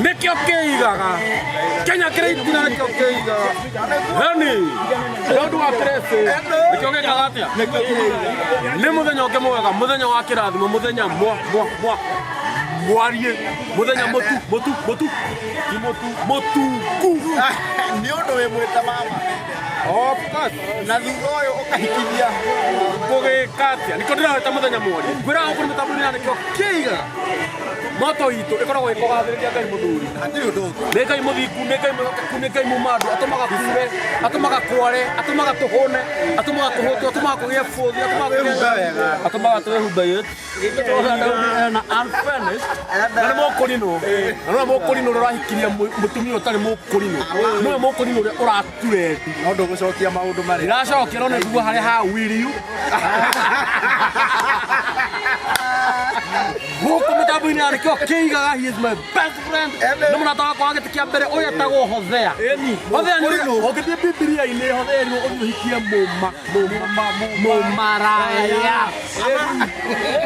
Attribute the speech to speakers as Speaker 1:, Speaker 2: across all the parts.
Speaker 1: Nikio kĩigaga Kenya kĩrĩitina nikio kĩigaga yani ndu wa krese nikio gĩkaga atĩa nĩ mũthenya ũngĩ mwega mũthenya wa kĩrathimo mũthenya mwarie mũthenya mũtu
Speaker 2: nĩ ũndũ wĩ mwĩta mama
Speaker 1: of course
Speaker 2: na thutha ũyũ ũkahikithia
Speaker 1: kũgĩka atĩa nĩkĩo ndĩrawĩta mũthenya mwarie ngwĩraga ũkũrĩ mĩtambo-inĩ nikio kĩigaga moto itũ ĩkoragwo ĩkũgathĩrĩria Ngai mũthuri nĩ Ngai mũthingu nĩ Ngai mwĩhokeku nĩ Ngai mũmandu atũmaga kure atũmaga kware atũmaga tũhũne atũmaga tũhũtwo atũmaga kũgĩe bũthi atũmaga twĩhumbe na unfinished na nĩ mũkũrinũ na nĩwe mũkũrinũ ũrĩa ũrahikirie mũtumia ũtarĩ mũkũrinũ nĩwe mũkũrinũ ũrĩa ũraturendi
Speaker 2: no ndũgũcokia maũndũ marĩa
Speaker 1: ndĩracokia no nĩguo harĩa ha wiriu gũkũ mĩtambo-inĩ ya nikio kĩigaga he is my best friend nĩ mũrata wakwa wa gĩtĩ kĩa mbere ũyũ etagwo Hosea Hosea ũngĩthiĩ Bibilia-inĩ Hosea nĩ ũhikie mũmaraya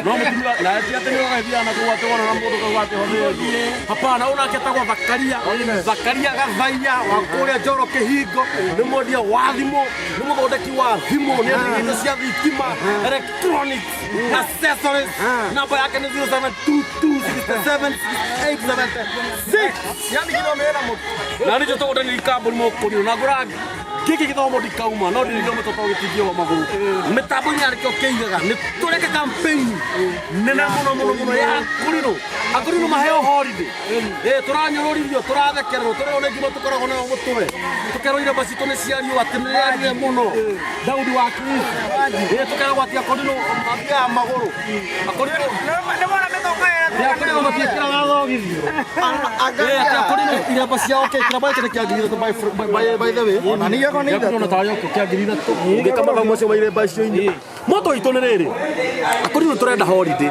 Speaker 1: no mũtumia na ti atĩ nĩ ũgaithiaga na kũgwatĩ wona na mũndũ kũgwatĩ Hosea hapana ũyũ nake etagwo Zakaria Gathaiya wa kũrĩa Njoro Kĩhingo nĩ mwendia wa thimũ nĩ mũthondeki wa thimũ nĩ endagia indo cia thitima electronics accessories namba yake nĩ 0722676876
Speaker 2: yani kilomera mũtu
Speaker 1: na nĩkĩo tũgũtanĩria kambũni mũkũrinũ na ngũra gĩkĩ gĩthomo ndikauma no ndĩrĩthome tũtũ gĩtingio wa magũrũ mĩtambo-inĩ ya nikio kĩigaga nĩ tũreke campaign nene mũno ya akũrinũ maheo holiday tũranyũrũrithio tũrathekererwo tũrerwo nĩ ngima tũkoragwo nayo mũtwe tũkerwo iremba citũ nĩ ciariũ atĩ nĩ rĩarire mũno Daudi wa Kristo tũkeragwo atĩ akũrinũ mathiaga magũrũ akũrinũ
Speaker 2: nĩ mwana mĩthongo
Speaker 1: akũrinũ matiĩkĩraga thogithio akũrinũ iremba ciao kĩremba gĩkĩ nĩ kĩa ngiri ithatũ by the way
Speaker 2: na nĩ gĩako nĩ
Speaker 1: ndona ta yoko kĩa ngiri ithatũ ũngĩkamaga macio ma iremba icio-inĩ moto itũ nĩ rĩrĩ akũrinũ tũrenda holiday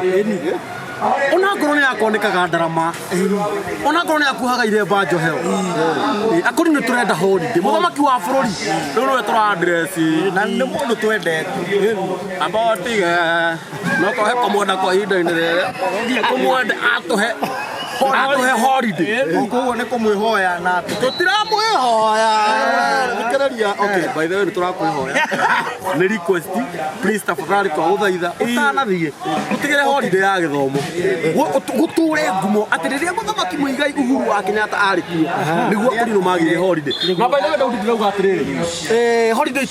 Speaker 1: ona ngoro nĩ yakonekaga ndarama ona ngoro nĩ yakuhaga iremba njohero akũrinũ tũrenda holiday mũthamaki wa bũrũri rĩu nĩwe tũra-address
Speaker 2: na nĩ mũndũ twendete
Speaker 1: amba tige no tũhe kũmwenda kwa ihinda-inĩ rĩrĩ kũmwenda atũhe holiday
Speaker 2: koguo nĩ kũmwĩhoya na
Speaker 1: tũtiramwĩhoya thikĩrĩria okay by the way nĩ tũrakwĩhoya nĩ request please tafadhali twagũthaitha ũtanathiĩ ũtigĩre holiday ya gĩthomo gũtũre ngumo atĩ rĩrĩa mũthamaki Mũigai Uhuru wa Kenyatta arĩ kuo nĩguo akũrinũ magĩire holiday na by the way Daudi ndĩrauga atĩrĩrĩ holiday